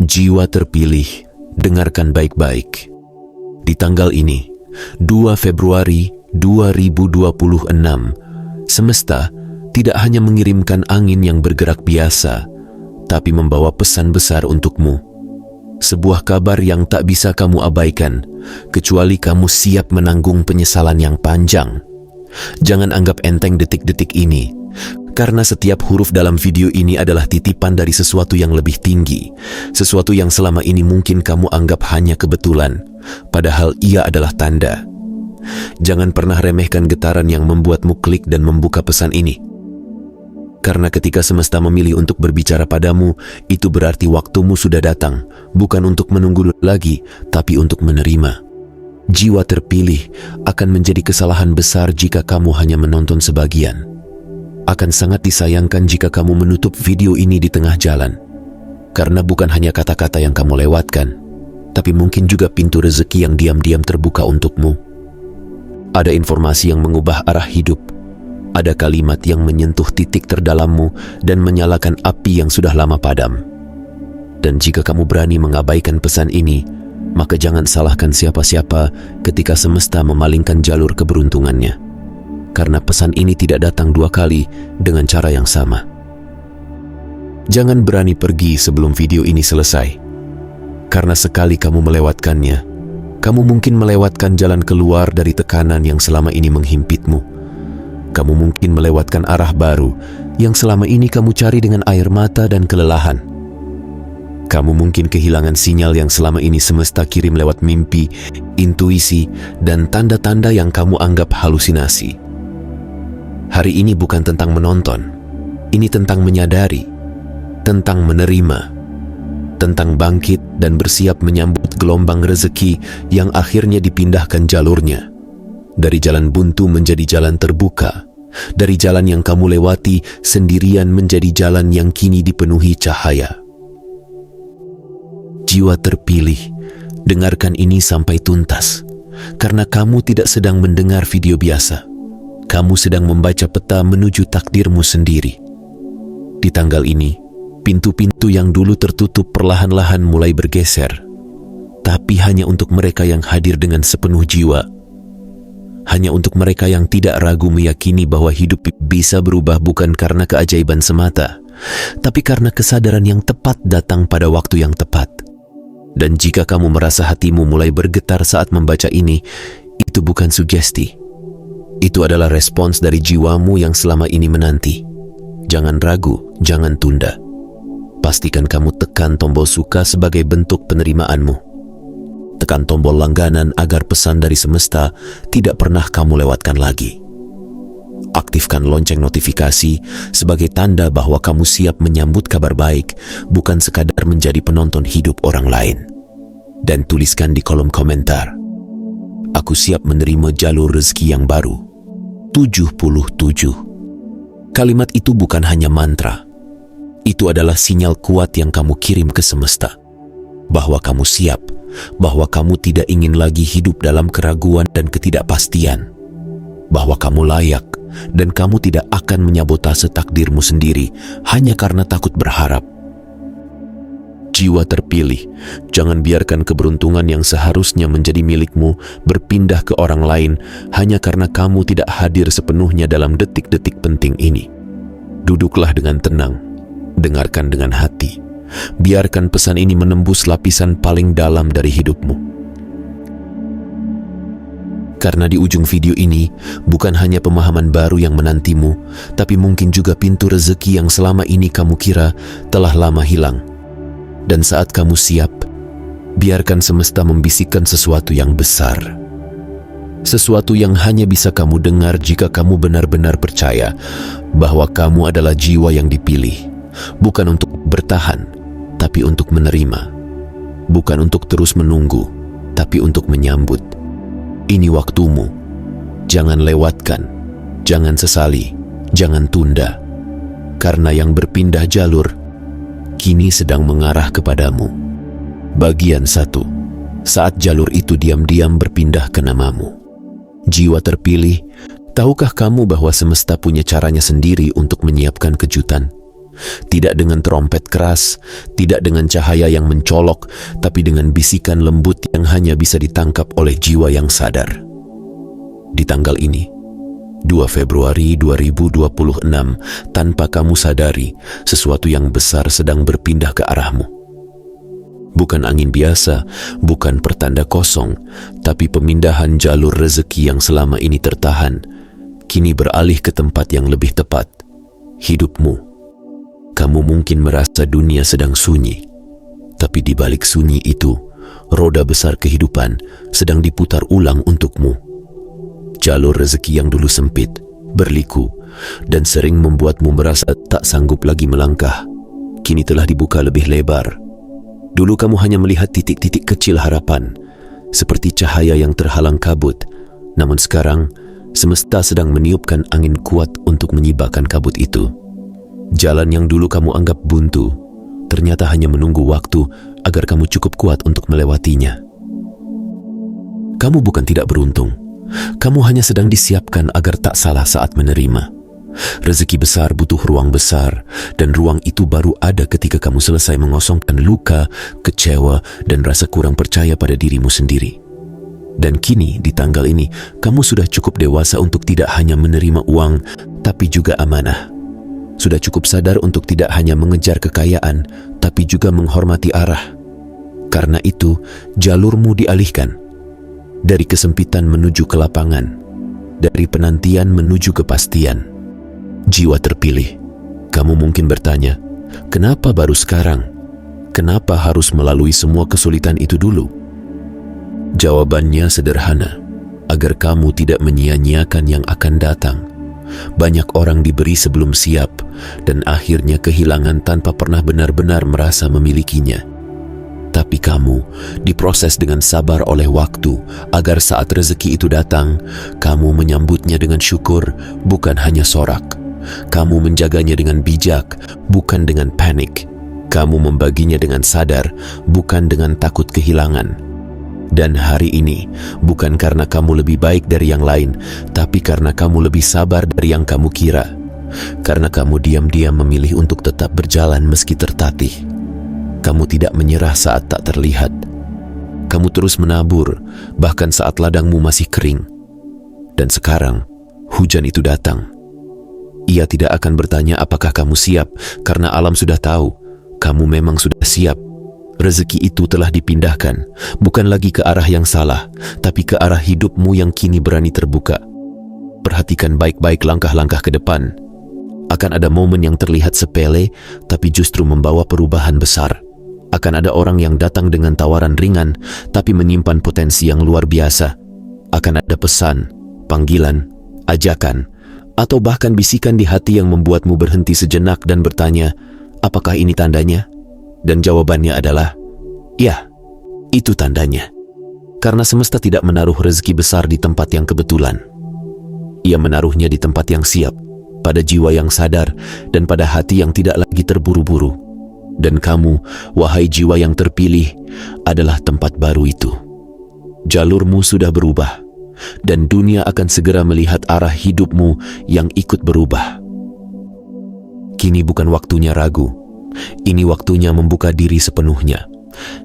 Jiwa terpilih, dengarkan baik-baik. Di tanggal ini, 2 Februari 2026, semesta tidak hanya mengirimkan angin yang bergerak biasa, tapi membawa pesan besar untukmu. Sebuah kabar yang tak bisa kamu abaikan, kecuali kamu siap menanggung penyesalan yang panjang. Jangan anggap enteng detik-detik ini, karena setiap huruf dalam video ini adalah titipan dari sesuatu yang lebih tinggi, sesuatu yang selama ini mungkin kamu anggap hanya kebetulan, padahal ia adalah tanda. Jangan pernah remehkan getaran yang membuatmu klik dan membuka pesan ini. Karena ketika semesta memilih untuk berbicara padamu, itu berarti waktumu sudah datang, bukan untuk menunggu lagi, tapi untuk menerima. Jiwa terpilih akan menjadi kesalahan besar jika kamu hanya menonton sebagian. Akan sangat disayangkan jika kamu menutup video ini di tengah jalan. Karena bukan hanya kata-kata yang kamu lewatkan, tapi mungkin juga pintu rezeki yang diam-diam terbuka untukmu. Ada informasi yang mengubah arah hidup. Ada kalimat yang menyentuh titik terdalammu dan menyalakan api yang sudah lama padam. Dan jika kamu berani mengabaikan pesan ini, maka jangan salahkan siapa-siapa ketika semesta memalingkan jalur keberuntungannya. Karena pesan ini tidak datang dua kali dengan cara yang sama. Jangan berani pergi sebelum video ini selesai. Karena sekali kamu melewatkannya, kamu mungkin melewatkan jalan keluar dari tekanan yang selama ini menghimpitmu. Kamu mungkin melewatkan arah baru yang selama ini kamu cari dengan air mata dan kelelahan. Kamu mungkin kehilangan sinyal yang selama ini semesta kirim lewat mimpi, intuisi, dan tanda-tanda yang kamu anggap halusinasi. Hari ini bukan tentang menonton, ini tentang menyadari, tentang menerima, tentang bangkit dan bersiap menyambut gelombang rezeki yang akhirnya dipindahkan jalurnya. Dari jalan buntu menjadi jalan terbuka, dari jalan yang kamu lewati sendirian menjadi jalan yang kini dipenuhi cahaya. Jiwa terpilih, dengarkan ini sampai tuntas, karena kamu tidak sedang mendengar video biasa. Kamu sedang membaca peta menuju takdirmu sendiri. Di tanggal ini, pintu-pintu yang dulu tertutup perlahan-lahan mulai bergeser, tapi hanya untuk mereka yang hadir dengan sepenuh jiwa. Hanya untuk mereka yang tidak ragu meyakini bahwa hidup bisa berubah bukan karena keajaiban semata, tapi karena kesadaran yang tepat datang pada waktu yang tepat. Dan jika kamu merasa hatimu mulai bergetar saat membaca ini, itu bukan sugesti. Itu adalah respons dari jiwamu yang selama ini menanti. Jangan ragu, jangan tunda. Pastikan kamu tekan tombol suka sebagai bentuk penerimaanmu. Tekan tombol langganan agar pesan dari semesta tidak pernah kamu lewatkan lagi. Aktifkan lonceng notifikasi sebagai tanda bahwa kamu siap menyambut kabar baik, bukan sekadar menjadi penonton hidup orang lain. Dan tuliskan di kolom komentar, "Aku siap menerima jalur rezeki yang baru." 77. Kalimat itu bukan hanya mantra. Itu adalah sinyal kuat yang kamu kirim ke semesta. Bahwa kamu siap, bahwa kamu tidak ingin lagi hidup dalam keraguan dan ketidakpastian. Bahwa kamu layak dan kamu tidak akan menyabotase takdirmu sendiri hanya karena takut berharap. Jiwa terpilih, jangan biarkan keberuntungan yang seharusnya menjadi milikmu berpindah ke orang lain hanya karena kamu tidak hadir sepenuhnya dalam detik-detik penting ini. Duduklah dengan tenang, dengarkan dengan hati. Biarkan pesan ini menembus lapisan paling dalam dari hidupmu. Karena di ujung video ini bukan hanya pemahaman baru yang menantimu, tapi mungkin juga pintu rezeki yang selama ini kamu kira telah lama hilang. Dan saat kamu siap, biarkan semesta membisikkan sesuatu yang besar. Sesuatu yang hanya bisa kamu dengar jika kamu benar-benar percaya bahwa kamu adalah jiwa yang dipilih, bukan untuk bertahan, tapi untuk menerima. Bukan untuk terus menunggu, tapi untuk menyambut. Ini waktumu. Jangan lewatkan, jangan sesali, jangan tunda. Karena yang berpindah jalur kini sedang mengarah kepadamu. Bagian 1. Saat jalur itu diam-diam berpindah ke namamu. Jiwa terpilih, tahukah kamu bahwa semesta punya caranya sendiri untuk menyiapkan kejutan? Tidak dengan trompet keras, tidak dengan cahaya yang mencolok, tapi dengan bisikan lembut yang hanya bisa ditangkap oleh jiwa yang sadar. Di tanggal ini, 2 Februari 2026, tanpa kamu sadari, sesuatu yang besar sedang berpindah ke arahmu. Bukan angin biasa, bukan pertanda kosong, tapi pemindahan jalur rezeki yang selama ini tertahan, kini beralih ke tempat yang lebih tepat, hidupmu. Kamu mungkin merasa dunia sedang sunyi, tapi di balik sunyi itu, roda besar kehidupan sedang diputar ulang untukmu. Jalur rezeki yang dulu sempit, berliku, dan sering membuatmu merasa tak sanggup lagi melangkah, kini telah dibuka lebih lebar. Dulu kamu hanya melihat titik-titik kecil harapan, seperti cahaya yang terhalang kabut, namun sekarang, semesta sedang meniupkan angin kuat untuk menyibakkan kabut itu. Jalan yang dulu kamu anggap buntu, ternyata hanya menunggu waktu agar kamu cukup kuat untuk melewatinya. Kamu bukan tidak beruntung, kamu hanya sedang disiapkan agar tak salah saat menerima. Rezeki besar butuh ruang besar, dan ruang itu baru ada ketika kamu selesai mengosongkan luka, kecewa, dan rasa kurang percaya pada dirimu sendiri. Dan kini, di tanggal ini, kamu sudah cukup dewasa untuk tidak hanya menerima uang, tapi juga amanah. Sudah cukup sadar untuk tidak hanya mengejar kekayaan, tapi juga menghormati arah. Karena itu, jalurmu dialihkan. Dari kesempitan menuju ke lapangan, dari penantian menuju kepastian. Jiwa terpilih, kamu mungkin bertanya, kenapa baru sekarang? Kenapa harus melalui semua kesulitan itu dulu? Jawabannya sederhana, agar kamu tidak menyia-nyiakan yang akan datang. Banyak orang diberi sebelum siap, dan akhirnya kehilangan tanpa pernah benar-benar merasa memilikinya. Tapi kamu diproses dengan sabar oleh waktu, agar saat rezeki itu datang, kamu menyambutnya dengan syukur, bukan hanya sorak. Kamu menjaganya dengan bijak, bukan dengan panik. Kamu membaginya dengan sadar, bukan dengan takut kehilangan. Dan hari ini, bukan karena kamu lebih baik dari yang lain, tapi karena kamu lebih sabar dari yang kamu kira. Karena kamu diam-diam memilih untuk tetap berjalan meski tertatih. Kamu tidak menyerah saat tak terlihat. Kamu terus menabur, bahkan saat ladangmu masih kering. Dan sekarang, hujan itu datang. Ia tidak akan bertanya apakah kamu siap, karena alam sudah tahu, kamu memang sudah siap. Rezeki itu telah dipindahkan, bukan lagi ke arah yang salah, tapi ke arah hidupmu yang kini berani terbuka. Perhatikan baik-baik langkah-langkah ke depan. Akan ada momen yang terlihat sepele, tapi justru membawa perubahan besar. Akan ada orang yang datang dengan tawaran ringan, tapi menyimpan potensi yang luar biasa. Akan ada pesan, panggilan, ajakan, atau bahkan bisikan di hati yang membuatmu berhenti sejenak dan bertanya, apakah ini tandanya? Dan jawabannya adalah, ya, itu tandanya. Karena semesta tidak menaruh rezeki besar di tempat yang kebetulan. Ia menaruhnya di tempat yang siap, pada jiwa yang sadar, dan pada hati yang tidak lagi terburu-buru. Dan kamu, wahai jiwa yang terpilih, adalah tempat baru itu. Jalurmu sudah berubah, dan dunia akan segera melihat arah hidupmu yang ikut berubah. Kini bukan waktunya ragu. Ini waktunya membuka diri sepenuhnya.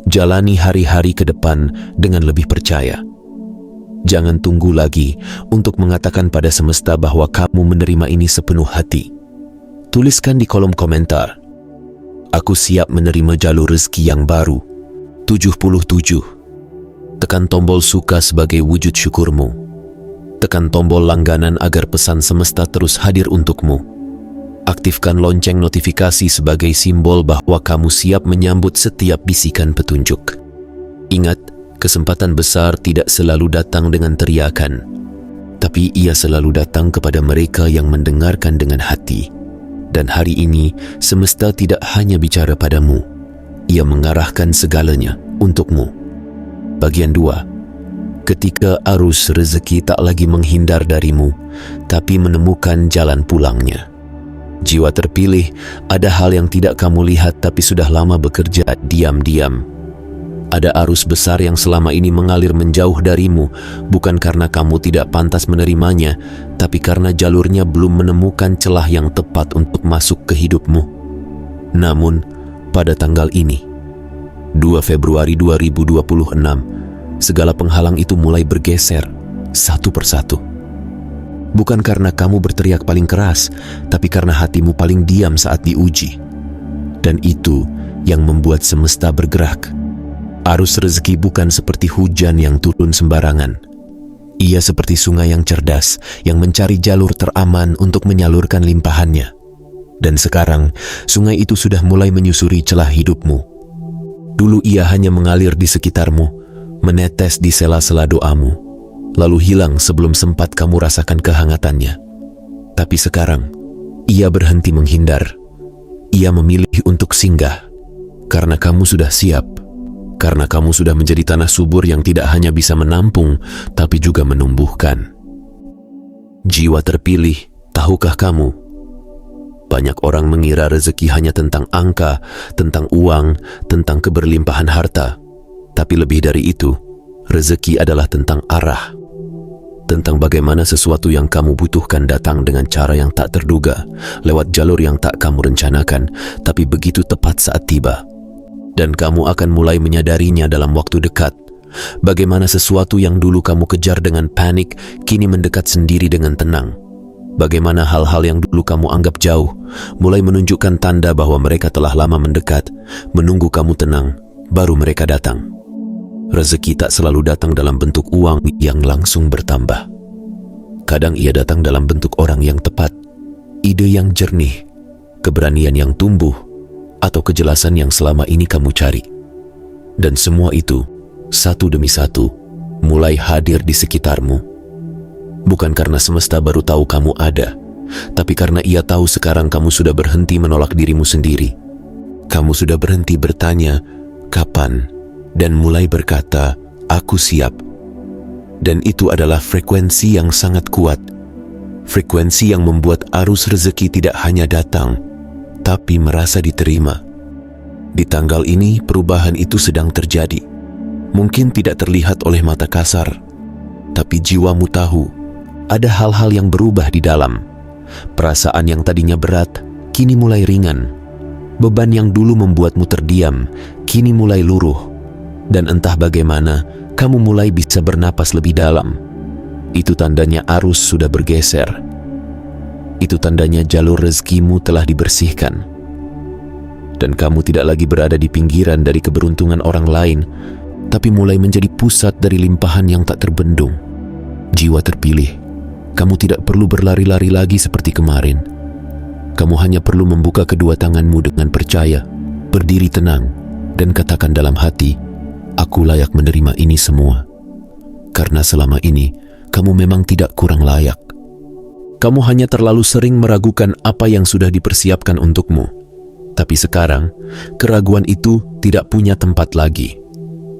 Jalani hari-hari ke depan dengan lebih percaya. Jangan tunggu lagi untuk mengatakan pada semesta bahwa kamu menerima ini sepenuh hati. Tuliskan di kolom komentar, aku siap menerima jalur rezeki yang baru. 77. Tekan tombol suka sebagai wujud syukurmu. Tekan tombol langganan agar pesan semesta terus hadir untukmu. Aktifkan lonceng notifikasi sebagai simbol bahwa kamu siap menyambut setiap bisikan petunjuk. Ingat, kesempatan besar tidak selalu datang dengan teriakan, tapi ia selalu datang kepada mereka yang mendengarkan dengan hati. Dan hari ini, semesta tidak hanya bicara padamu, ia mengarahkan segalanya untukmu. Bagian 2. Ketika arus rezeki tak lagi menghindar darimu, tapi menemukan jalan pulangnya. Jiwa terpilih, ada hal yang tidak kamu lihat tapi sudah lama bekerja diam-diam. Ada arus besar yang selama ini mengalir menjauh darimu, bukan karena kamu tidak pantas menerimanya, tapi karena jalurnya belum menemukan celah yang tepat untuk masuk ke hidupmu. Namun, pada tanggal ini, 2 Februari 2026, segala penghalang itu mulai bergeser satu persatu. Bukan karena kamu berteriak paling keras, tapi karena hatimu paling diam saat diuji. Dan itu yang membuat semesta bergerak. Arus rezeki bukan seperti hujan yang turun sembarangan. Ia seperti sungai yang cerdas, yang mencari jalur teraman untuk menyalurkan limpahannya. Dan sekarang, sungai itu sudah mulai menyusuri celah hidupmu. Dulu ia hanya mengalir di sekitarmu, menetes di sela-sela doamu, lalu hilang sebelum sempat kamu rasakan kehangatannya. Tapi sekarang, ia berhenti menghindar. Ia memilih untuk singgah, karena kamu sudah siap. Karena kamu sudah menjadi tanah subur yang tidak hanya bisa menampung, tapi juga menumbuhkan. Jiwa terpilih, tahukah kamu? Banyak orang mengira rezeki hanya tentang angka, tentang uang, tentang keberlimpahan harta. Tapi lebih dari itu, rezeki adalah tentang arah. Tentang bagaimana sesuatu yang kamu butuhkan datang dengan cara yang tak terduga, lewat jalur yang tak kamu rencanakan, tapi begitu tepat saat tiba. Dan kamu akan mulai menyadarinya dalam waktu dekat. Bagaimana sesuatu yang dulu kamu kejar dengan panik, kini mendekat sendiri dengan tenang. Bagaimana hal-hal yang dulu kamu anggap jauh, mulai menunjukkan tanda bahwa mereka telah lama mendekat, menunggu kamu tenang, baru mereka datang. Rezeki tak selalu datang dalam bentuk uang yang langsung bertambah. Kadang ia datang dalam bentuk orang yang tepat, ide yang jernih, keberanian yang tumbuh, atau kejelasan yang selama ini kamu cari. Dan semua itu, satu demi satu, mulai hadir di sekitarmu. Bukan karena semesta baru tahu kamu ada, tapi karena ia tahu sekarang kamu sudah berhenti menolak dirimu sendiri. Kamu sudah berhenti bertanya, kapan? Dan mulai berkata, aku siap. Dan itu adalah frekuensi yang sangat kuat. Frekuensi yang membuat arus rezeki tidak hanya datang, tapi merasa diterima. Di tanggal ini, perubahan itu sedang terjadi. Mungkin tidak terlihat oleh mata kasar, tapi jiwamu tahu, ada hal-hal yang berubah di dalam. Perasaan yang tadinya berat, kini mulai ringan. Beban yang dulu membuatmu terdiam, kini mulai luruh. Dan entah bagaimana, kamu mulai bisa bernapas lebih dalam. Itu tandanya arus sudah bergeser. Itu tandanya jalur rezekimu telah dibersihkan. Dan kamu tidak lagi berada di pinggiran dari keberuntungan orang lain, tapi mulai menjadi pusat dari limpahan yang tak terbendung. Jiwa terpilih, kamu tidak perlu berlari-lari lagi seperti kemarin. Kamu hanya perlu membuka kedua tanganmu dengan percaya, berdiri tenang, dan katakan dalam hati, aku layak menerima ini semua. Karena selama ini, kamu memang tidak kurang layak. Kamu hanya terlalu sering meragukan apa yang sudah dipersiapkan untukmu. Tapi sekarang, keraguan itu tidak punya tempat lagi.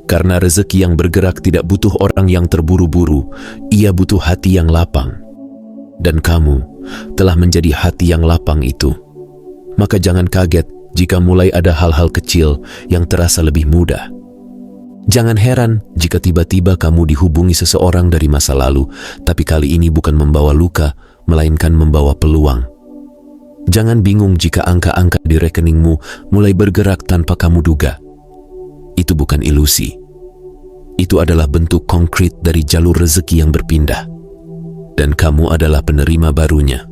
Karena rezeki yang bergerak tidak butuh orang yang terburu-buru, ia butuh hati yang lapang. Dan kamu telah menjadi hati yang lapang itu. Maka jangan kaget jika mulai ada hal-hal kecil yang terasa lebih mudah. Jangan heran jika tiba-tiba kamu dihubungi seseorang dari masa lalu, tapi kali ini bukan membawa luka, melainkan membawa peluang. Jangan bingung jika angka-angka di rekeningmu mulai bergerak tanpa kamu duga. Itu bukan ilusi. Itu adalah bentuk konkret dari jalur rezeki yang berpindah. Dan kamu adalah penerima barunya.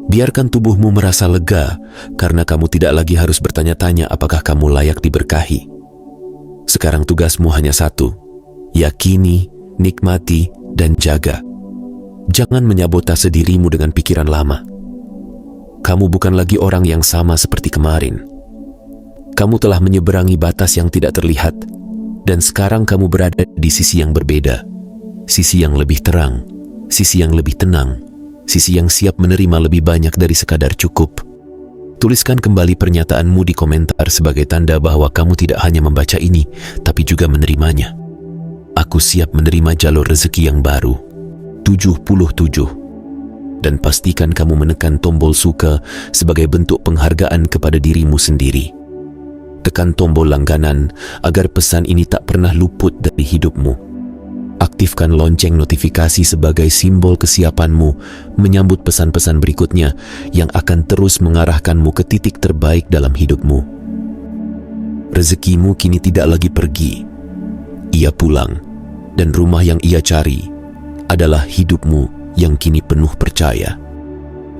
Biarkan tubuhmu merasa lega, karena kamu tidak lagi harus bertanya-tanya apakah kamu layak diberkahi. Sekarang tugasmu hanya satu, yakini, nikmati, dan jaga. Jangan menyabotase dirimu dengan pikiran lama. Kamu bukan lagi orang yang sama seperti kemarin. Kamu telah menyeberangi batas yang tidak terlihat, dan sekarang kamu berada di sisi yang berbeda. Sisi yang lebih terang, sisi yang lebih tenang, sisi yang siap menerima lebih banyak dari sekadar cukup. Tuliskan kembali pernyataanmu di komentar sebagai tanda bahwa kamu tidak hanya membaca ini, tapi juga menerimanya. Aku siap menerima jalur rezeki yang baru. 77. Dan pastikan kamu menekan tombol suka sebagai bentuk penghargaan kepada dirimu sendiri. Tekan tombol langganan agar pesan ini tak pernah luput dari hidupmu. Aktifkan aktifkan lonceng notifikasi sebagai simbol kesiapanmu menyambut pesan-pesan berikutnya yang akan terus mengarahkanmu ke titik terbaik dalam hidupmu. Rezekimu kini tidak lagi pergi. Ia pulang, dan rumah yang ia cari adalah hidupmu yang kini penuh percaya.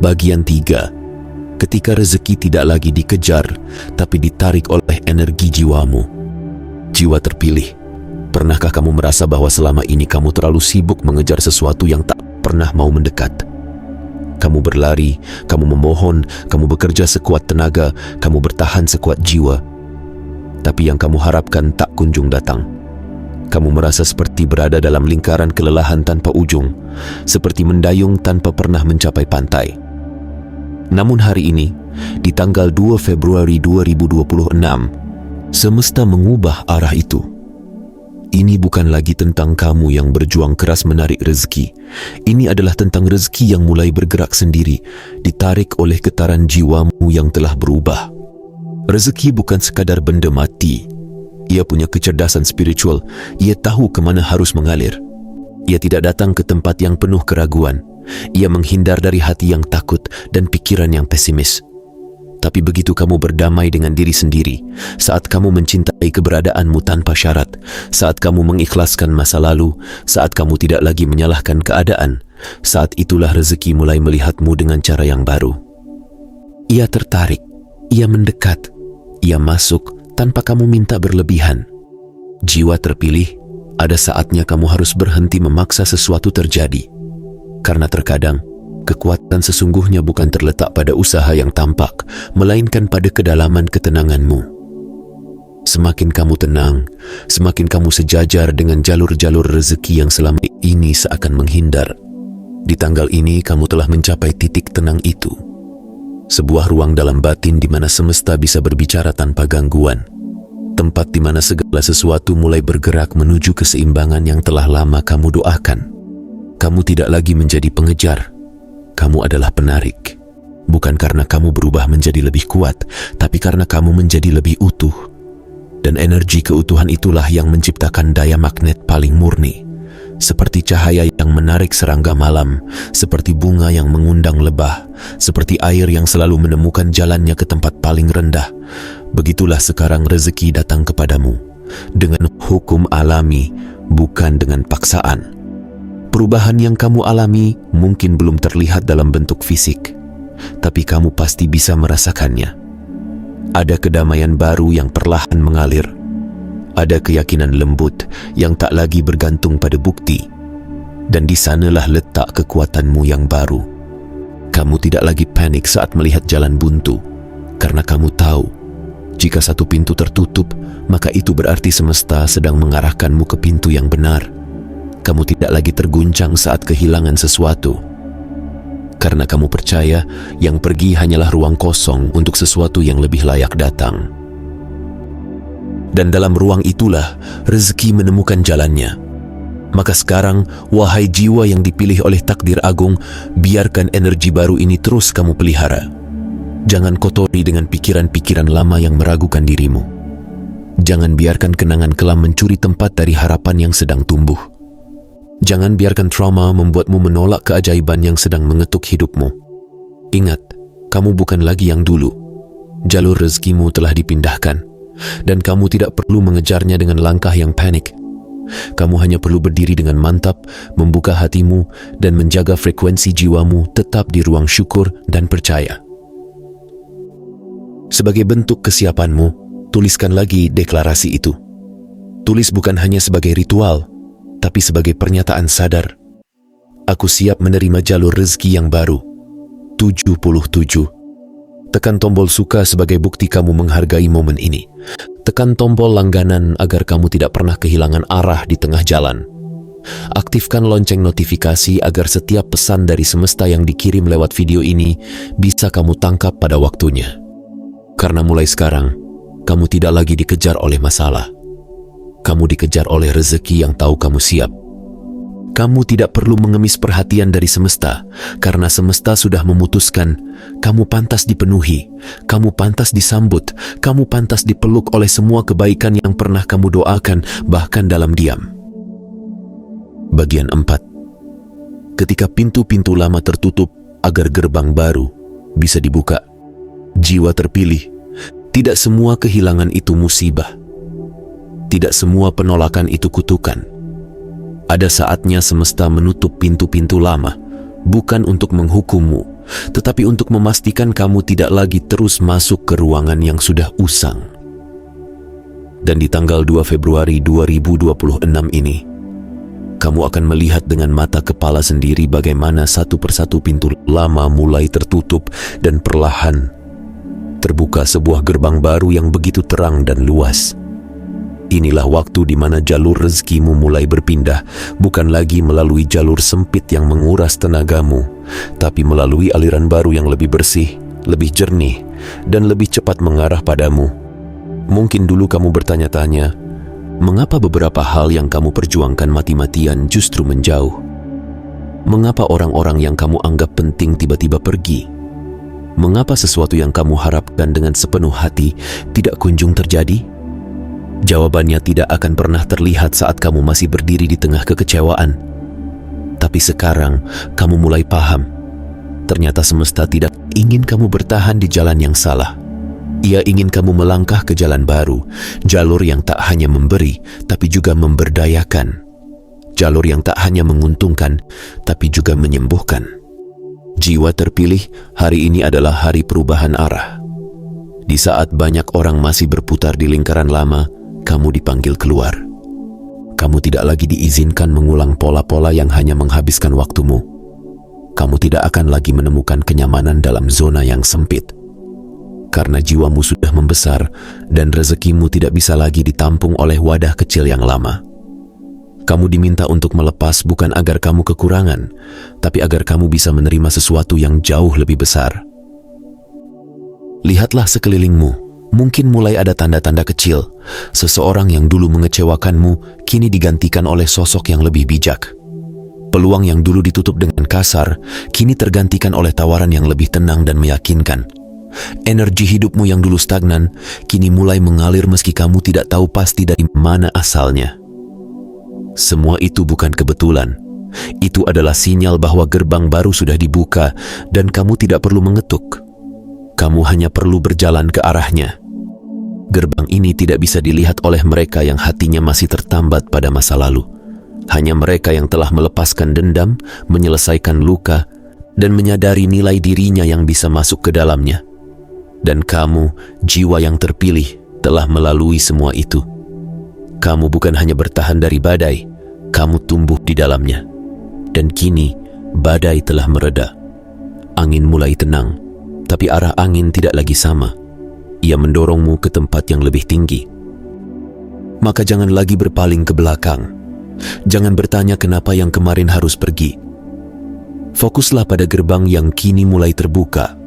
Bagian 3. Ketika rezeki tidak lagi dikejar, tapi ditarik oleh energi jiwamu. Jiwa terpilih. Pernahkah kamu merasa bahwa selama ini kamu terlalu sibuk mengejar sesuatu yang tak pernah mau mendekat? Kamu berlari, kamu memohon, kamu bekerja sekuat tenaga, kamu bertahan sekuat jiwa. Tapi yang kamu harapkan tak kunjung datang. Kamu merasa seperti berada dalam lingkaran kelelahan tanpa ujung, seperti mendayung tanpa pernah mencapai pantai. Namun hari ini, di tanggal 2 Februari 2026, semesta mengubah arah itu. Ini bukan lagi tentang kamu yang berjuang keras menarik rezeki. Ini adalah tentang rezeki yang mulai bergerak sendiri, ditarik oleh getaran jiwamu yang telah berubah. Rezeki bukan sekadar benda mati. Ia punya kecerdasan spiritual. Ia tahu ke mana harus mengalir. Ia tidak datang ke tempat yang penuh keraguan. Ia menghindar dari hati yang takut dan pikiran yang pesimis. Tapi begitu kamu berdamai dengan diri sendiri, saat kamu mencintai keberadaanmu tanpa syarat, saat kamu mengikhlaskan masa lalu, saat kamu tidak lagi menyalahkan keadaan, saat itulah rezeki mulai melihatmu dengan cara yang baru. Ia tertarik, ia mendekat, ia masuk tanpa kamu minta berlebihan. Jiwa terpilih, ada saatnya kamu harus berhenti memaksa sesuatu terjadi. Karena terkadang, kekuatan sesungguhnya bukan terletak pada usaha yang tampak, melainkan pada kedalaman ketenanganmu. Semakin kamu tenang, semakin kamu sejajar dengan jalur-jalur rezeki yang selama ini seakan menghindar. Di tanggal ini kamu telah mencapai titik tenang itu. Sebuah ruang dalam batin di mana semesta bisa berbicara tanpa gangguan. Tempat di mana segala sesuatu mulai bergerak menuju keseimbangan yang telah lama kamu doakan. Kamu tidak lagi menjadi pengejar. Kamu adalah penarik. Bukan karena kamu berubah menjadi lebih kuat, tapi karena kamu menjadi lebih utuh. Dan energi keutuhan itulah yang menciptakan daya magnet paling murni. Seperti cahaya yang menarik serangga malam, seperti bunga yang mengundang lebah, seperti air yang selalu menemukan jalannya ke tempat paling rendah. Begitulah sekarang rezeki datang kepadamu, dengan hukum alami, bukan dengan paksaan. Perubahan yang kamu alami mungkin belum terlihat dalam bentuk fisik, tapi kamu pasti bisa merasakannya. Ada kedamaian baru yang perlahan mengalir. Ada keyakinan lembut yang tak lagi bergantung pada bukti. Dan di sanalah letak kekuatanmu yang baru. Kamu tidak lagi panik saat melihat jalan buntu, karena kamu tahu, jika satu pintu tertutup, maka itu berarti semesta sedang mengarahkanmu ke pintu yang benar. Kamu tidak lagi terguncang saat kehilangan sesuatu. Karena kamu percaya yang pergi hanyalah ruang kosong untuk sesuatu yang lebih layak datang. Dan dalam ruang itulah rezeki menemukan jalannya. Maka sekarang, wahai jiwa yang dipilih oleh takdir agung, biarkan energi baru ini terus kamu pelihara. Jangan kotori dengan pikiran-pikiran lama yang meragukan dirimu. Jangan biarkan kenangan kelam mencuri tempat dari harapan yang sedang tumbuh. Jangan biarkan trauma membuatmu menolak keajaiban yang sedang mengetuk hidupmu. Ingat, kamu bukan lagi yang dulu. Jalur rezekimu telah dipindahkan, dan kamu tidak perlu mengejarnya dengan langkah yang panik. Kamu hanya perlu berdiri dengan mantap, membuka hatimu, dan menjaga frekuensi jiwamu tetap di ruang syukur dan percaya. Sebagai bentuk kesiapanmu, tuliskan lagi deklarasi itu. Tulis bukan hanya sebagai ritual, tapi sebagai pernyataan sadar. Aku siap menerima jalur rezeki yang baru. 77. Tekan tombol suka sebagai bukti kamu menghargai momen ini. Tekan tombol langganan agar kamu tidak pernah kehilangan arah di tengah jalan. Aktifkan lonceng notifikasi agar setiap pesan dari semesta yang dikirim lewat video ini bisa kamu tangkap pada waktunya. Karena mulai sekarang, kamu tidak lagi dikejar oleh masalah. Kamu dikejar oleh rezeki yang tahu kamu siap. Kamu tidak perlu mengemis perhatian dari semesta, karena semesta sudah memutuskan kamu pantas dipenuhi, kamu pantas disambut, kamu pantas dipeluk oleh semua kebaikan yang pernah kamu doakan, bahkan dalam diam. Bagian 4. Ketika pintu-pintu lama tertutup agar gerbang baru bisa dibuka. Jiwa terpilih, tidak semua kehilangan itu musibah. Tidak semua penolakan itu kutukan. Ada saatnya semesta menutup pintu-pintu lama, bukan untuk menghukummu, tetapi untuk memastikan kamu tidak lagi terus masuk ke ruangan yang sudah usang. Dan di tanggal 2 Februari 2026 ini, kamu akan melihat dengan mata kepala sendiri bagaimana satu persatu pintu lama mulai tertutup dan perlahan terbuka sebuah gerbang baru yang begitu terang dan luas. Inilah waktu di mana jalur rezekimu mulai berpindah, bukan lagi melalui jalur sempit yang menguras tenagamu, tapi melalui aliran baru yang lebih bersih, lebih jernih, dan lebih cepat mengarah padamu. Mungkin dulu kamu bertanya-tanya, mengapa beberapa hal yang kamu perjuangkan mati-matian justru menjauh? Mengapa orang-orang yang kamu anggap penting tiba-tiba pergi? Mengapa sesuatu yang kamu harapkan dengan sepenuh hati tidak kunjung terjadi? Jawabannya tidak akan pernah terlihat saat kamu masih berdiri di tengah kekecewaan. Tapi sekarang kamu mulai paham. Ternyata semesta tidak ingin kamu bertahan di jalan yang salah. Ia ingin kamu melangkah ke jalan baru, jalur yang tak hanya memberi, tapi juga memberdayakan. Jalur yang tak hanya menguntungkan, tapi juga menyembuhkan. Jiwa terpilih, hari ini adalah hari perubahan arah. Di saat banyak orang masih berputar di lingkaran lama, kamu dipanggil keluar. Kamu tidak lagi diizinkan mengulang pola-pola yang hanya menghabiskan waktumu. Kamu tidak akan lagi menemukan kenyamanan dalam zona yang sempit. Karena jiwamu sudah membesar dan rezekimu tidak bisa lagi ditampung oleh wadah kecil yang lama. Kamu diminta untuk melepas bukan agar kamu kekurangan, tapi agar kamu bisa menerima sesuatu yang jauh lebih besar. Lihatlah sekelilingmu, mungkin mulai ada tanda-tanda kecil. Seseorang yang dulu mengecewakanmu kini digantikan oleh sosok yang lebih bijak. Peluang yang dulu ditutup dengan kasar kini tergantikan oleh tawaran yang lebih tenang dan meyakinkan. Energi hidupmu yang dulu stagnan kini mulai mengalir meski kamu tidak tahu pasti dari mana asalnya. Semua itu bukan kebetulan. Itu adalah sinyal bahwa gerbang baru sudah dibuka dan kamu tidak perlu mengetuk. Kamu hanya perlu berjalan ke arahnya. Gerbang ini tidak bisa dilihat oleh mereka yang hatinya masih tertambat pada masa lalu. Hanya mereka yang telah melepaskan dendam, menyelesaikan luka, dan menyadari nilai dirinya yang bisa masuk ke dalamnya. Dan kamu, jiwa yang terpilih, telah melalui semua itu. Kamu bukan hanya bertahan dari badai, kamu tumbuh di dalamnya. Dan kini, badai telah mereda. Angin mulai tenang, tapi arah angin tidak lagi sama. Ia mendorongmu ke tempat yang lebih tinggi. Maka jangan lagi berpaling ke belakang. Jangan bertanya kenapa yang kemarin harus pergi. Fokuslah pada gerbang yang kini mulai terbuka.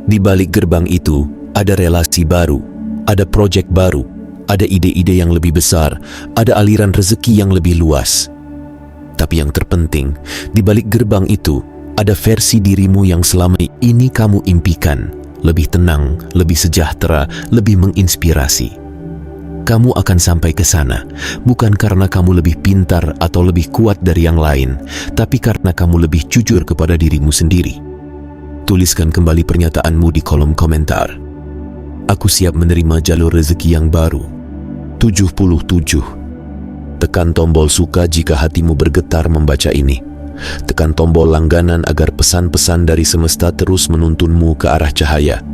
Di balik gerbang itu, ada relasi baru, ada proyek baru, ada ide-ide yang lebih besar, ada aliran rezeki yang lebih luas. Tapi yang terpenting, di balik gerbang itu, ada versi dirimu yang selama ini kamu impikan, lebih tenang, lebih sejahtera, lebih menginspirasi. Kamu akan sampai ke sana, bukan karena kamu lebih pintar atau lebih kuat dari yang lain, tapi karena kamu lebih jujur kepada dirimu sendiri. Tuliskan kembali pernyataanmu di kolom komentar. Aku siap menerima jalur rezeki yang baru. 77. Tekan tombol suka jika hatimu bergetar membaca ini. Tekan tombol langganan agar pesan-pesan dari semesta terus menuntunmu ke arah cahaya.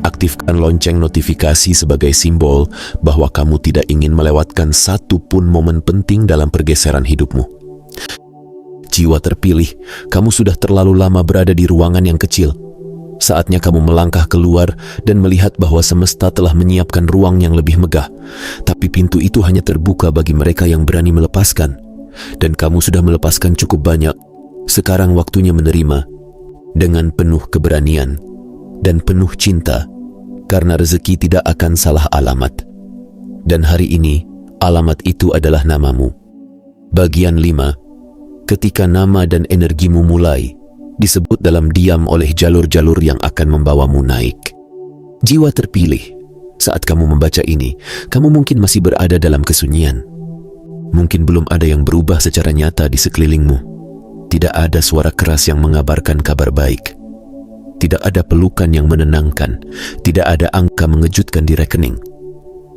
Aktifkan lonceng notifikasi sebagai simbol bahwa kamu tidak ingin melewatkan satu pun momen penting dalam pergeseran hidupmu. Jiwa terpilih, kamu sudah terlalu lama berada di ruangan yang kecil. Saatnya kamu melangkah keluar dan melihat bahwa semesta telah menyiapkan ruang yang lebih megah. Tapi pintu itu hanya terbuka bagi mereka yang berani melepaskan. Dan kamu sudah melepaskan cukup banyak. Sekarang waktunya menerima dengan penuh keberanian dan penuh cinta, karena rezeki tidak akan salah alamat. Dan hari ini, alamat itu adalah namamu. Bagian 5. Ketika nama dan energimu mulai disebut dalam diam oleh jalur-jalur yang akan membawamu naik. Jiwa terpilih, saat kamu membaca ini, kamu mungkin masih berada dalam kesunyian. Mungkin belum ada yang berubah secara nyata di sekelilingmu. Tidak ada suara keras yang mengabarkan kabar baik. Tidak ada pelukan yang menenangkan. Tidak ada angka mengejutkan di rekening.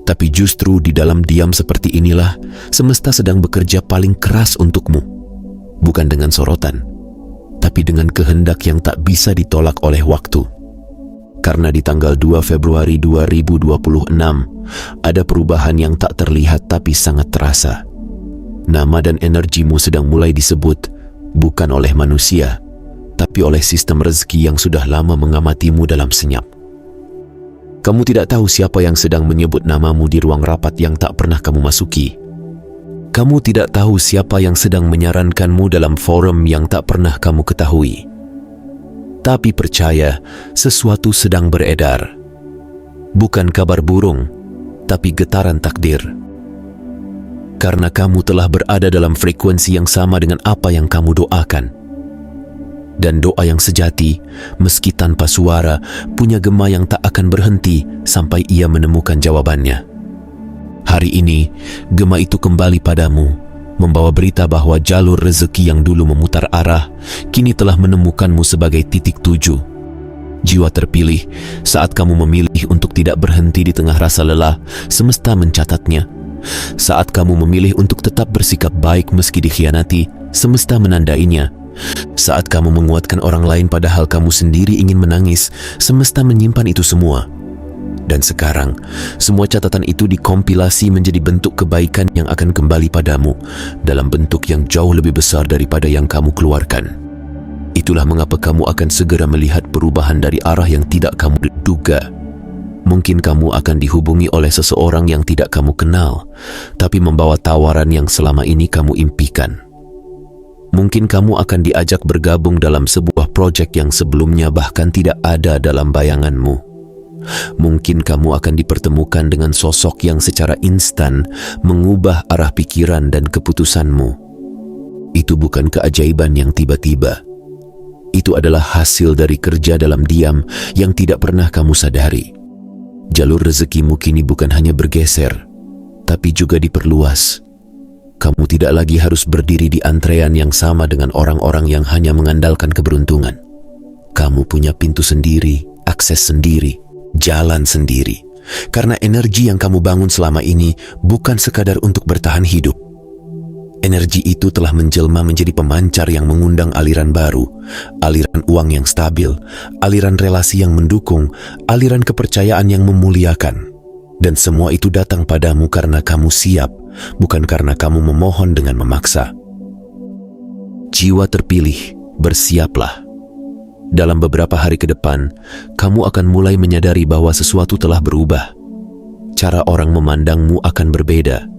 Tapi justru di dalam diam seperti inilah semesta sedang bekerja paling keras untukmu. Bukan dengan sorotan, tapi dengan kehendak yang tak bisa ditolak oleh waktu. Karena di tanggal 2 Februari 2026 ada perubahan yang tak terlihat tapi sangat terasa. Nama dan energimu sedang mulai disebut bukan oleh manusia, tapi oleh sistem rezeki yang sudah lama mengamatimu dalam senyap. Kamu tidak tahu siapa yang sedang menyebut namamu di ruang rapat yang tak pernah kamu masuki. Kamu tidak tahu siapa yang sedang menyarankanmu dalam forum yang tak pernah kamu ketahui. Tapi percaya, sesuatu sedang beredar. Bukan kabar burung, tapi getaran takdir. Karena kamu telah berada dalam frekuensi yang sama dengan apa yang kamu doakan. Dan doa yang sejati, meski tanpa suara, punya gema yang tak akan berhenti sampai ia menemukan jawabannya. Hari ini, gema itu kembali padamu, membawa berita bahwa jalur rezeki yang dulu memutar arah, kini telah menemukanmu sebagai titik tuju. Jiwa terpilih, saat kamu memilih untuk tidak berhenti di tengah rasa lelah, semesta mencatatnya. Saat kamu memilih untuk tetap bersikap baik meski dikhianati, semesta menandainya. Saat kamu menguatkan orang lain padahal kamu sendiri ingin menangis, semesta menyimpan itu semua. Dan sekarang, semua catatan itu dikompilasi menjadi bentuk kebaikan yang akan kembali padamu dalam bentuk yang jauh lebih besar daripada yang kamu keluarkan. Itulah mengapa kamu akan segera melihat perubahan dari arah yang tidak kamu duga. Mungkin kamu akan dihubungi oleh seseorang yang tidak kamu kenal, tapi membawa tawaran yang selama ini kamu impikan. Mungkin kamu akan diajak bergabung dalam sebuah proyek yang sebelumnya bahkan tidak ada dalam bayanganmu. Mungkin kamu akan dipertemukan dengan sosok yang secara instan mengubah arah pikiran dan keputusanmu. Itu bukan keajaiban yang tiba-tiba. Itu adalah hasil dari kerja dalam diam yang tidak pernah kamu sadari. Jalur rezekimu kini bukan hanya bergeser, tapi juga diperluas. Kamu tidak lagi harus berdiri di antrean yang sama dengan orang-orang yang hanya mengandalkan keberuntungan. Kamu punya pintu sendiri, akses sendiri, jalan sendiri. Karena energi yang kamu bangun selama ini bukan sekadar untuk bertahan hidup. Energi itu telah menjelma menjadi pemancar yang mengundang aliran baru, aliran uang yang stabil, aliran relasi yang mendukung, aliran kepercayaan yang memuliakan. Dan semua itu datang padamu karena kamu siap, bukan karena kamu memohon dengan memaksa. Jiwa terpilih, bersiaplah. Dalam beberapa hari ke depan, kamu akan mulai menyadari bahwa sesuatu telah berubah. Cara orang memandangmu akan berbeda.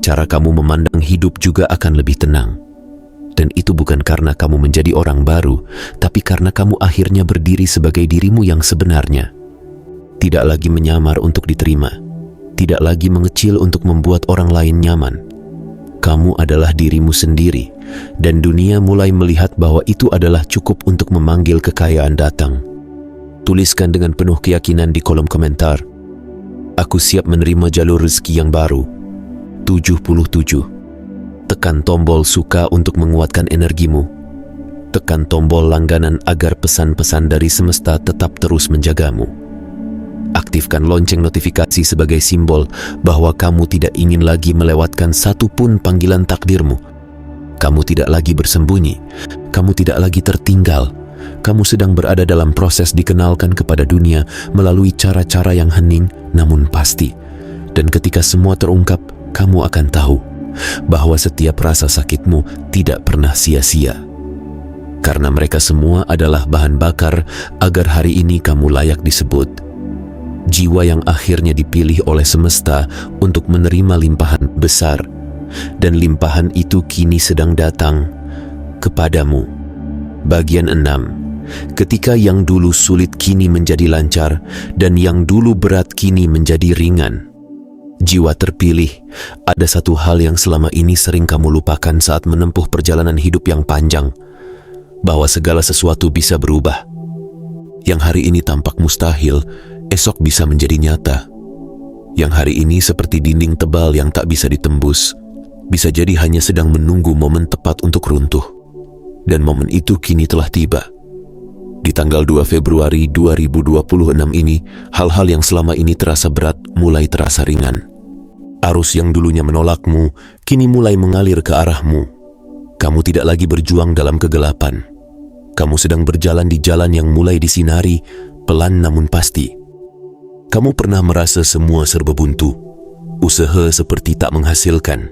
Cara kamu memandang hidup juga akan lebih tenang. Dan itu bukan karena kamu menjadi orang baru, tapi karena kamu akhirnya berdiri sebagai dirimu yang sebenarnya. Tidak lagi menyamar untuk diterima. Tidak lagi mengecil untuk membuat orang lain nyaman. Kamu adalah dirimu sendiri, dan dunia mulai melihat bahwa itu adalah cukup untuk memanggil kekayaan datang. Tuliskan dengan penuh keyakinan di kolom komentar, "Aku siap menerima jalur rezeki yang baru." 77. Tekan tombol suka untuk menguatkan energimu. Tekan tombol langganan agar pesan-pesan dari semesta tetap terus menjagamu. Aktifkan lonceng notifikasi sebagai simbol bahwa kamu tidak ingin lagi melewatkan satu pun panggilan takdirmu. Kamu tidak lagi bersembunyi. Kamu tidak lagi tertinggal. Kamu sedang berada dalam proses dikenalkan kepada dunia melalui cara-cara yang hening namun pasti. Dan ketika semua terungkap, kamu akan tahu bahwa setiap rasa sakitmu tidak pernah sia-sia. Karena mereka semua adalah bahan bakar agar hari ini kamu layak disebut jiwa yang akhirnya dipilih oleh semesta untuk menerima limpahan besar. Dan limpahan itu kini sedang datang kepadamu. Bagian 6. Ketika yang dulu sulit kini menjadi lancar, dan yang dulu berat kini menjadi ringan. Jiwa terpilih, ada satu hal yang selama ini sering kamu lupakan saat menempuh perjalanan hidup yang panjang, bahwa segala sesuatu bisa berubah. Yang hari ini tampak mustahil, esok bisa menjadi nyata. Yang hari ini seperti dinding tebal yang tak bisa ditembus, bisa jadi hanya sedang menunggu momen tepat untuk runtuh. Dan momen itu kini telah tiba. Di tanggal 2 Februari 2026 ini, hal-hal yang selama ini terasa berat mulai terasa ringan. Arus yang dulunya menolakmu, kini mulai mengalir ke arahmu. Kamu tidak lagi berjuang dalam kegelapan. Kamu sedang berjalan di jalan yang mulai disinari, pelan namun pasti. Kamu pernah merasa semua serba buntu. Usaha seperti tak menghasilkan.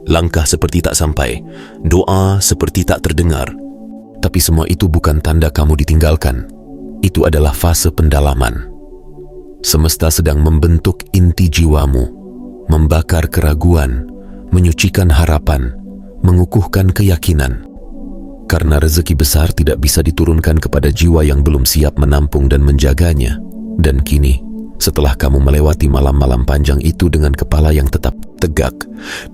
Langkah seperti tak sampai. Doa seperti tak terdengar. Tapi semua itu bukan tanda kamu ditinggalkan. Itu adalah fase pendalaman. Semesta sedang membentuk inti jiwamu, membakar keraguan, menyucikan harapan, mengukuhkan keyakinan. Karena rezeki besar tidak bisa diturunkan kepada jiwa yang belum siap menampung dan menjaganya. Dan kini, setelah kamu melewati malam-malam panjang itu dengan kepala yang tetap tegak,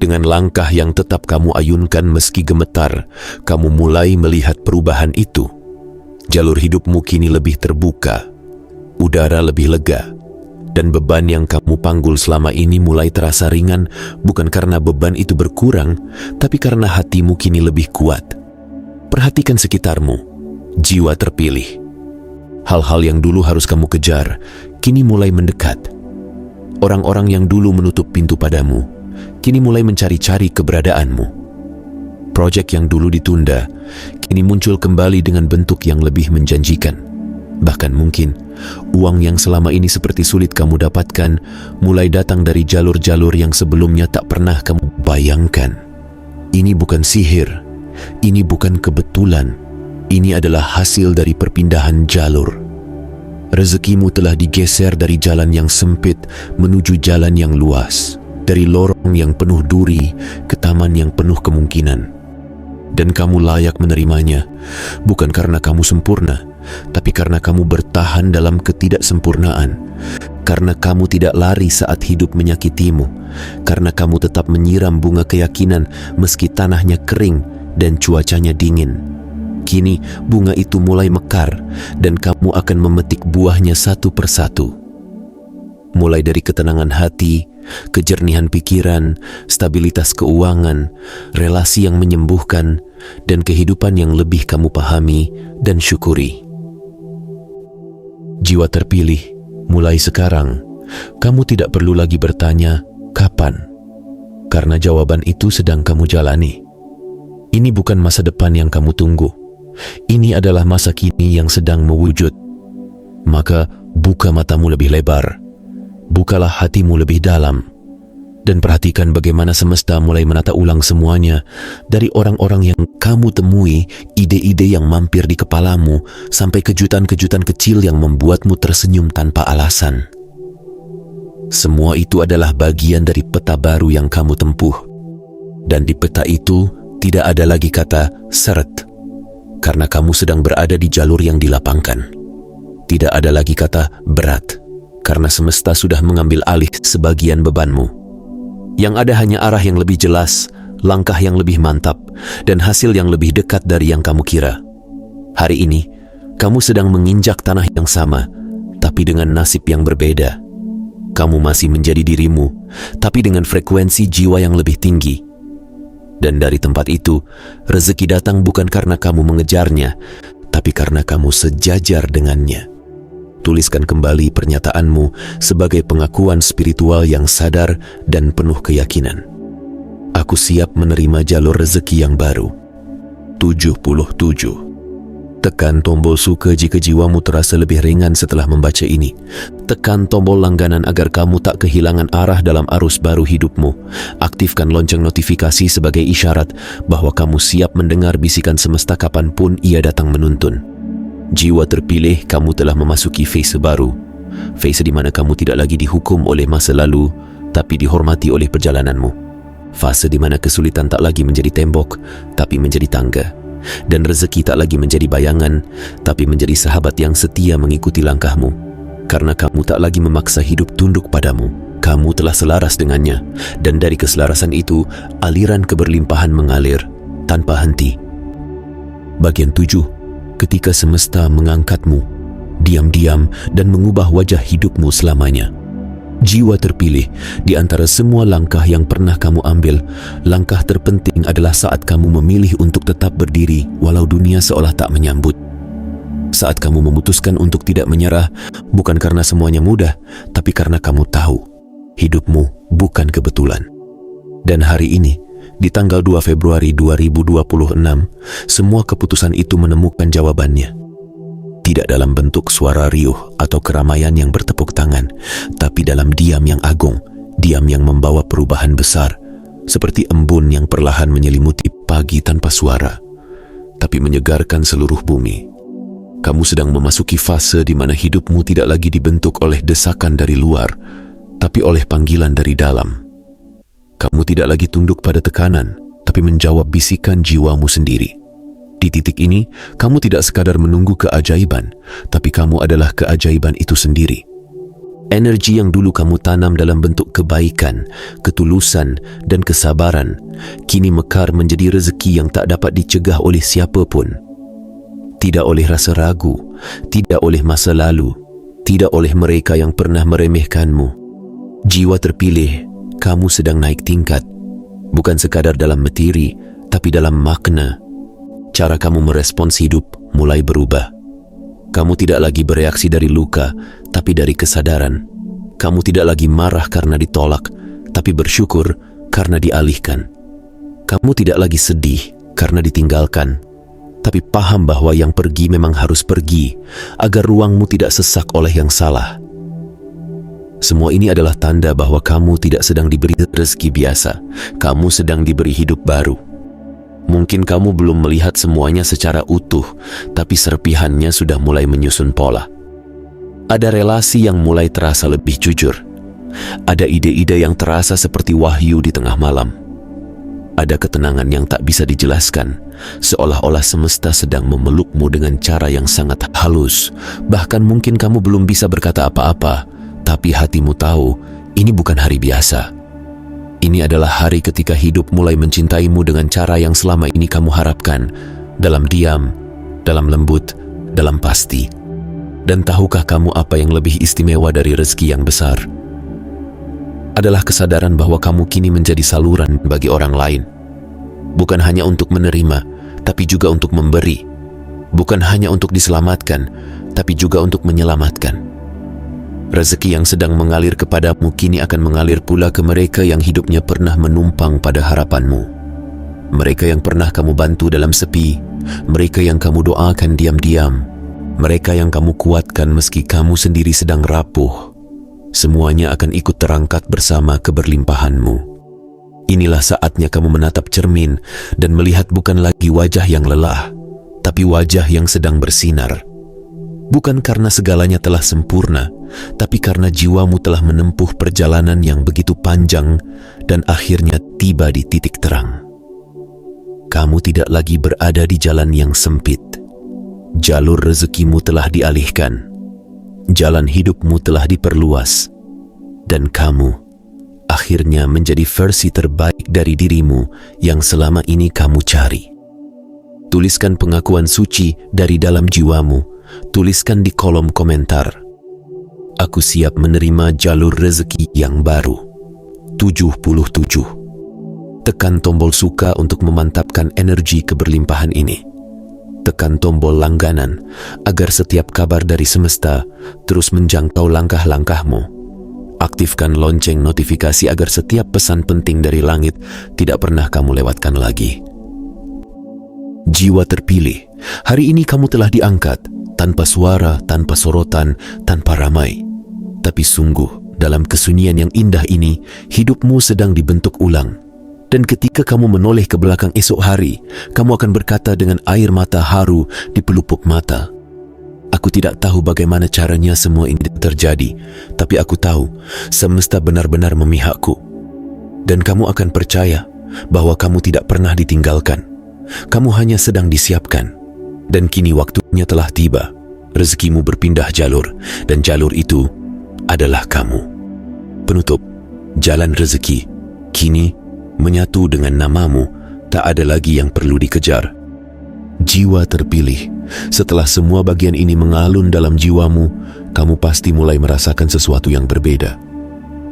dengan langkah yang tetap kamu ayunkan meski gemetar, kamu mulai melihat perubahan itu. Jalur hidupmu kini lebih terbuka, udara lebih lega, dan beban yang kamu panggul selama ini mulai terasa ringan, bukan karena beban itu berkurang, tapi karena hatimu kini lebih kuat. Perhatikan sekitarmu, jiwa terpilih. Hal-hal yang dulu harus kamu kejar, kini mulai mendekat. Orang-orang yang dulu menutup pintu padamu, kini mulai mencari-cari keberadaanmu. Proyek yang dulu ditunda, kini muncul kembali dengan bentuk yang lebih menjanjikan. Bahkan mungkin, uang yang selama ini seperti sulit kamu dapatkan, mulai datang dari jalur-jalur yang sebelumnya tak pernah kamu bayangkan. Ini bukan sihir, ini bukan kebetulan, ini adalah hasil dari perpindahan jalur. Rezekimu telah digeser dari jalan yang sempit menuju jalan yang luas, dari lorong yang penuh duri ke taman yang penuh kemungkinan. Dan kamu layak menerimanya, bukan karena kamu sempurna, tapi karena kamu bertahan dalam ketidaksempurnaan, karena kamu tidak lari saat hidup menyakitimu, karena kamu tetap menyiram bunga keyakinan meski tanahnya kering dan cuacanya dingin. Kini bunga itu mulai mekar dan kamu akan memetik buahnya satu persatu. Mulai dari ketenangan hati, kejernihan pikiran, stabilitas keuangan, relasi yang menyembuhkan, dan kehidupan yang lebih kamu pahami dan syukuri. Jiwa terpilih, mulai sekarang, kamu tidak perlu lagi bertanya, kapan? Karena jawaban itu sedang kamu jalani. Ini bukan masa depan yang kamu tunggu. Ini adalah masa kini yang sedang mewujud. Maka buka matamu lebih lebar, bukalah hatimu lebih dalam, dan perhatikan bagaimana semesta mulai menata ulang semuanya, dari orang-orang yang kamu temui, ide-ide yang mampir di kepalamu, sampai kejutan-kejutan kecil yang membuatmu tersenyum tanpa alasan. Semua itu adalah bagian dari peta baru yang kamu tempuh. Dan di peta itu tidak ada lagi kata seret, karena kamu sedang berada di jalur yang dilapangkan. Tidak ada lagi kata berat, karena semesta sudah mengambil alih sebagian bebanmu. Yang ada hanya arah yang lebih jelas, langkah yang lebih mantap, dan hasil yang lebih dekat dari yang kamu kira. Hari ini, kamu sedang menginjak tanah yang sama, tapi dengan nasib yang berbeda. Kamu masih menjadi dirimu, tapi dengan frekuensi jiwa yang lebih tinggi. Dan dari tempat itu, rezeki datang bukan karena kamu mengejarnya, tapi karena kamu sejajar dengannya. Tuliskan kembali pernyataanmu sebagai pengakuan spiritual yang sadar dan penuh keyakinan. Aku siap menerima jalur rezeki yang baru. 77. Tekan tombol suka jika jiwamu terasa lebih ringan setelah membaca ini. Tekan tombol langganan agar kamu tak kehilangan arah dalam arus baru hidupmu. Aktifkan lonceng notifikasi sebagai isyarat bahwa kamu siap mendengar bisikan semesta kapanpun ia datang menuntun. Jiwa terpilih, kamu telah memasuki fase baru. Fase di mana kamu tidak lagi dihukum oleh masa lalu, tapi dihormati oleh perjalananmu. Fase di mana kesulitan tak lagi menjadi tembok, tapi menjadi tangga. Dan rezeki tak lagi menjadi bayangan, tapi menjadi sahabat yang setia mengikuti langkahmu. Karena kamu tak lagi memaksa hidup tunduk padamu, kamu telah selaras dengannya. Dan dari keselarasan itu, aliran keberlimpahan mengalir tanpa henti. Bagian 7. Ketika semesta mengangkatmu, diam-diam dan mengubah wajah hidupmu selamanya. Jiwa terpilih, di antara semua langkah yang pernah kamu ambil, langkah terpenting adalah saat kamu memilih untuk tetap berdiri walau dunia seolah tak menyambut. Saat kamu memutuskan untuk tidak menyerah, bukan karena semuanya mudah, tapi karena kamu tahu, hidupmu bukan kebetulan. Dan hari ini, di tanggal 2 Februari 2026, semua keputusan itu menemukan jawabannya. Tidak dalam bentuk suara riuh atau keramaian yang bertepuk tangan, tapi dalam diam yang agung, diam yang membawa perubahan besar, seperti embun yang perlahan menyelimuti pagi tanpa suara, tapi menyegarkan seluruh bumi. Kamu sedang memasuki fase di mana hidupmu tidak lagi dibentuk oleh desakan dari luar, tapi oleh panggilan dari dalam. Kamu tidak lagi tunduk pada tekanan, tapi menjawab bisikan jiwamu sendiri. Di titik ini, kamu tidak sekadar menunggu keajaiban, tapi kamu adalah keajaiban itu sendiri. Energi yang dulu kamu tanam dalam bentuk kebaikan, ketulusan, dan kesabaran, kini mekar menjadi rezeki yang tak dapat dicegah oleh siapapun. Tidak oleh rasa ragu, tidak oleh masa lalu, tidak oleh mereka yang pernah meremehkanmu. Jiwa terpilih, kamu sedang naik tingkat, bukan sekadar dalam materi, tapi dalam makna. Cara kamu merespons hidup mulai berubah. Kamu tidak lagi bereaksi dari luka, tapi dari kesadaran. Kamu tidak lagi marah karena ditolak, tapi bersyukur karena dialihkan. Kamu tidak lagi sedih karena ditinggalkan, tapi paham bahwa yang pergi memang harus pergi, agar ruangmu tidak sesak oleh yang salah. Semua ini adalah tanda bahwa kamu tidak sedang diberi rezeki biasa, kamu sedang diberi hidup baru. Mungkin kamu belum melihat semuanya secara utuh, tapi serpihannya sudah mulai menyusun pola. Ada relasi yang mulai terasa lebih jujur. Ada ide-ide yang terasa seperti wahyu di tengah malam. Ada ketenangan yang tak bisa dijelaskan, seolah-olah semesta sedang memelukmu dengan cara yang sangat halus. Bahkan mungkin kamu belum bisa berkata apa-apa, tapi hatimu tahu ini bukan hari biasa. Ini adalah hari ketika hidup mulai mencintaimu dengan cara yang selama ini kamu harapkan, dalam diam, dalam lembut, dalam pasti. Dan tahukah kamu apa yang lebih istimewa dari rezeki yang besar? Adalah kesadaran bahwa kamu kini menjadi saluran bagi orang lain. Bukan hanya untuk menerima, tapi juga untuk memberi. Bukan hanya untuk diselamatkan, tapi juga untuk menyelamatkan. Rezeki yang sedang mengalir kepadamu kini akan mengalir pula ke mereka yang hidupnya pernah menumpang pada harapanmu. Mereka yang pernah kamu bantu dalam sepi, mereka yang kamu doakan diam-diam, mereka yang kamu kuatkan meski kamu sendiri sedang rapuh. Semuanya akan ikut terangkat bersama keberlimpahanmu. Inilah saatnya kamu menatap cermin dan melihat bukan lagi wajah yang lelah, tapi wajah yang sedang bersinar. Bukan karena segalanya telah sempurna, tapi karena jiwamu telah menempuh perjalanan yang begitu panjang dan akhirnya tiba di titik terang. Kamu tidak lagi berada di jalan yang sempit. Jalur rezekimu telah dialihkan. Jalan hidupmu telah diperluas. Dan kamu akhirnya menjadi versi terbaik dari dirimu yang selama ini kamu cari. Tuliskan pengakuan suci dari dalam jiwamu. Tuliskan di kolom komentar. Aku siap menerima jalur rezeki yang baru. 77. Tekan tombol suka untuk memantapkan energi keberlimpahan ini. Tekan tombol langganan agar setiap kabar dari semesta terus menjangkau langkah-langkahmu. Aktifkan lonceng notifikasi agar setiap pesan penting dari langit tidak pernah kamu lewatkan lagi. Jiwa terpilih, hari ini kamu telah diangkat. Tanpa suara, tanpa sorotan, tanpa ramai. Tapi sungguh, dalam kesunyian yang indah ini, hidupmu sedang dibentuk ulang. Dan ketika kamu menoleh ke belakang esok hari, kamu akan berkata dengan air mata haru di pelupuk mata. Aku tidak tahu bagaimana caranya semua ini terjadi, tapi aku tahu semesta benar-benar memihakku. Dan kamu akan percaya bahwa kamu tidak pernah ditinggalkan. Kamu hanya sedang disiapkan. Dan kini waktunya telah tiba. Rezekimu berpindah jalur, dan jalur itu adalah kamu. Penutup, jalan rezeki kini menyatu dengan namamu. Tak ada lagi yang perlu dikejar. Jiwa terpilih, setelah semua bagian ini mengalun dalam jiwamu, kamu pasti mulai merasakan sesuatu yang berbeda.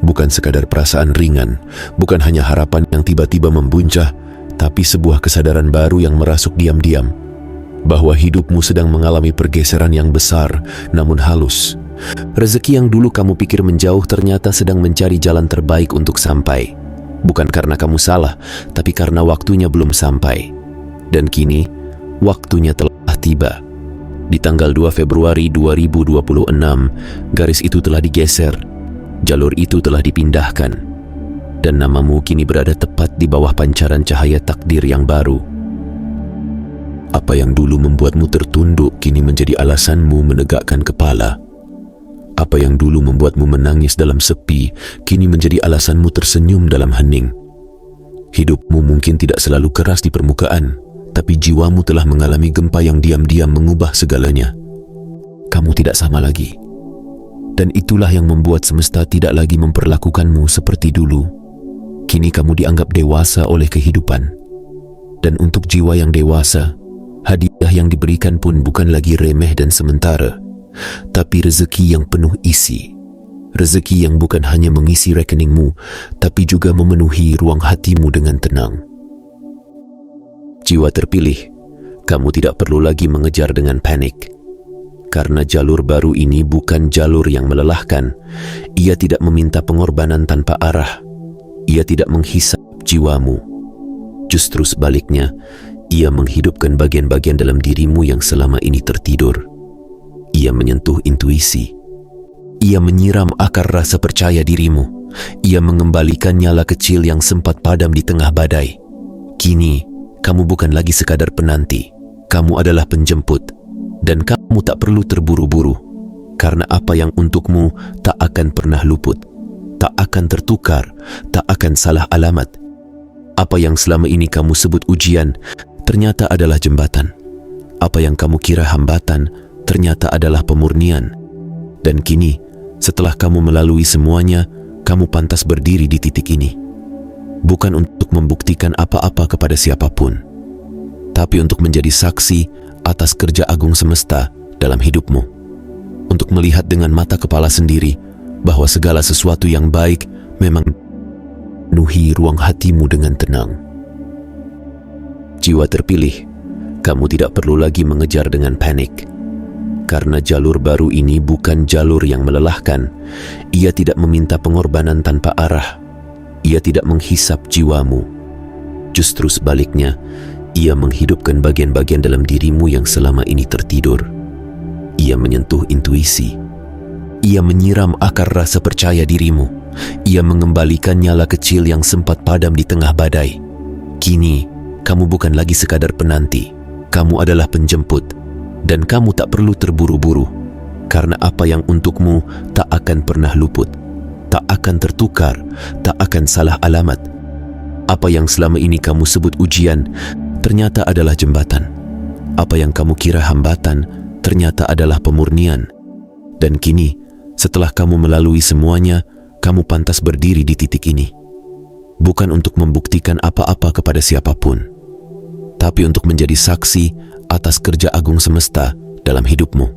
Bukan sekadar perasaan ringan, bukan hanya harapan yang tiba-tiba membuncah, tapi sebuah kesadaran baru yang merasuk diam-diam, bahwa hidupmu sedang mengalami pergeseran yang besar, namun halus. Rezeki yang dulu kamu pikir menjauh ternyata sedang mencari jalan terbaik untuk sampai. Bukan karena kamu salah, tapi karena waktunya belum sampai. Dan kini, waktunya telah tiba. Di tanggal 2 Februari 2026, garis itu telah digeser. Jalur itu telah dipindahkan, dan namamu kini berada tepat di bawah pancaran cahaya takdir yang baru. Apa yang dulu membuatmu tertunduk kini menjadi alasanmu menegakkan kepala. Apa yang dulu membuatmu menangis dalam sepi kini menjadi alasanmu tersenyum dalam hening. Hidupmu mungkin tidak selalu keras di permukaan, tapi jiwamu telah mengalami gempa yang diam-diam mengubah segalanya. Kamu tidak sama lagi. Dan itulah yang membuat semesta tidak lagi memperlakukanmu seperti dulu. Kini kamu dianggap dewasa oleh kehidupan. Dan untuk jiwa yang dewasa, hadiah yang diberikan pun bukan lagi remeh dan sementara, tapi rezeki yang penuh isi. Rezeki yang bukan hanya mengisi rekeningmu, tapi juga memenuhi ruang hatimu dengan tenang. Jiwa terpilih, kamu tidak perlu lagi mengejar dengan panik. Karena jalur baru ini bukan jalur yang melelahkan. Ia tidak meminta pengorbanan tanpa arah. Ia tidak menghisap jiwamu. Justru sebaliknya, ia menghidupkan bagian-bagian dalam dirimu yang selama ini tertidur. Ia menyentuh intuisi. Ia menyiram akar rasa percaya dirimu. Ia mengembalikan nyala kecil yang sempat padam di tengah badai. Kini, kamu bukan lagi sekadar penanti. Kamu adalah penjemput. Dan kamu tak perlu terburu-buru, karena apa yang untukmu tak akan pernah luput, tak akan tertukar, tak akan salah alamat. Apa yang selama ini kamu sebut ujian, ternyata adalah jembatan. Apa yang kamu kira hambatan, ternyata adalah pemurnian. Dan kini, setelah kamu melalui semuanya, kamu pantas berdiri di titik ini. Bukan untuk membuktikan apa-apa kepada siapapun, tapi untuk menjadi saksi atas kerja agung semesta dalam hidupmu. Untuk melihat dengan mata kepala sendiri bahwa segala sesuatu yang baik memang memenuhi ruang hatimu dengan tenang. Jiwa terpilih, kamu tidak perlu lagi mengejar dengan panik. Karena jalur baru ini bukan jalur yang melelahkan. Ia tidak meminta pengorbanan tanpa arah. Ia tidak menghisap jiwamu. Justru sebaliknya, ia menghidupkan bagian-bagian dalam dirimu yang selama ini tertidur. Ia menyentuh intuisi. Ia menyiram akar rasa percaya dirimu. Ia mengembalikan nyala kecil yang sempat padam di tengah badai. Kini, kamu bukan lagi sekadar penanti. Kamu adalah penjemput. Dan kamu tak perlu terburu-buru. Karena apa yang untukmu tak akan pernah luput. Tak akan tertukar. Tak akan salah alamat. Apa yang selama ini kamu sebut ujian, ternyata adalah jembatan. Apa yang kamu kira hambatan, ternyata adalah pemurnian. Dan kini, setelah kamu melalui semuanya, kamu pantas berdiri di titik ini. Bukan untuk membuktikan apa-apa kepada siapapun, tapi untuk menjadi saksi atas kerja agung semesta dalam hidupmu.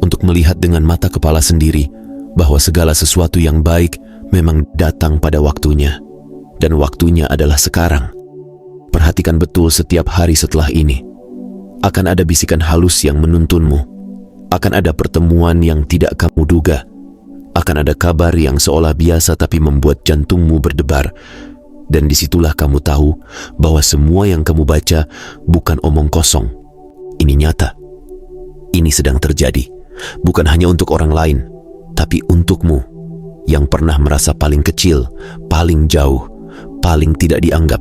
Untuk melihat dengan mata kepala sendiri bahwa segala sesuatu yang baik memang datang pada waktunya. Dan waktunya adalah sekarang. Perhatikan betul setiap hari setelah ini. Akan ada bisikan halus yang menuntunmu. Akan ada pertemuan yang tidak kamu duga. Akan ada kabar yang seolah biasa tapi membuat jantungmu berdebar. Dan disitulah kamu tahu bahwa semua yang kamu baca bukan omong kosong. Ini nyata. Ini sedang terjadi. Bukan hanya untuk orang lain, tapi untukmu yang pernah merasa paling kecil, paling jauh, paling tidak dianggap.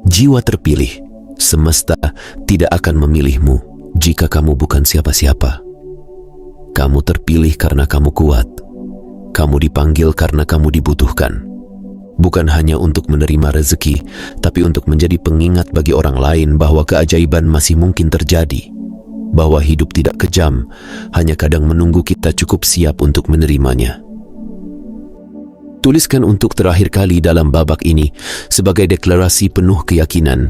Jiwa terpilih, semesta tidak akan memilihmu jika kamu bukan siapa-siapa. Kamu terpilih karena kamu kuat. Kamu dipanggil karena kamu dibutuhkan. Bukan hanya untuk menerima rezeki, tapi untuk menjadi pengingat bagi orang lain bahwa keajaiban masih mungkin terjadi. Bahwa hidup tidak kejam, hanya kadang menunggu kita cukup siap untuk menerimanya. Tuliskan untuk terakhir kali dalam babak ini sebagai deklarasi penuh keyakinan.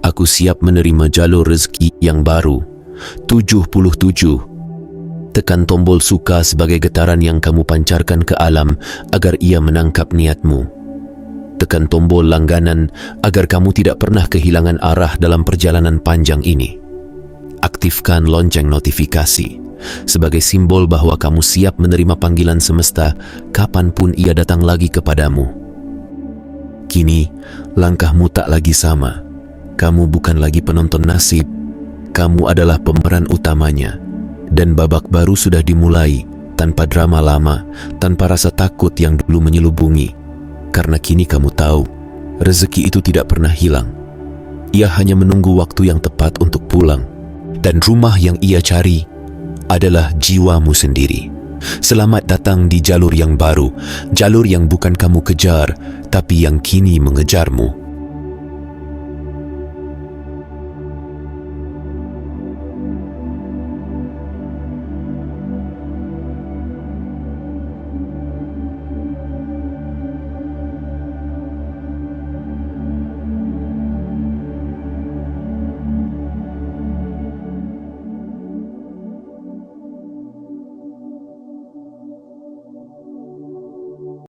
Aku siap menerima jalur rezeki yang baru. 77. Tekan tombol suka sebagai getaran yang kamu pancarkan ke alam agar ia menangkap niatmu. Tekan tombol langganan agar kamu tidak pernah kehilangan arah dalam perjalanan panjang ini. Aktifkan lonceng notifikasi sebagai simbol bahwa kamu siap menerima panggilan semesta kapanpun ia datang lagi kepadamu. Kini, langkahmu tak lagi sama. Kamu bukan lagi penonton nasib, kamu adalah pemeran utamanya. Dan babak baru sudah dimulai, tanpa drama lama, tanpa rasa takut yang dulu menyelubungi. Karena kini kamu tahu, rezeki itu tidak pernah hilang. Ia hanya menunggu waktu yang tepat untuk pulang. Dan rumah yang ia cari adalah jiwamu sendiri. Selamat datang di jalur yang baru, jalur yang bukan kamu kejar, tapi yang kini mengejarmu.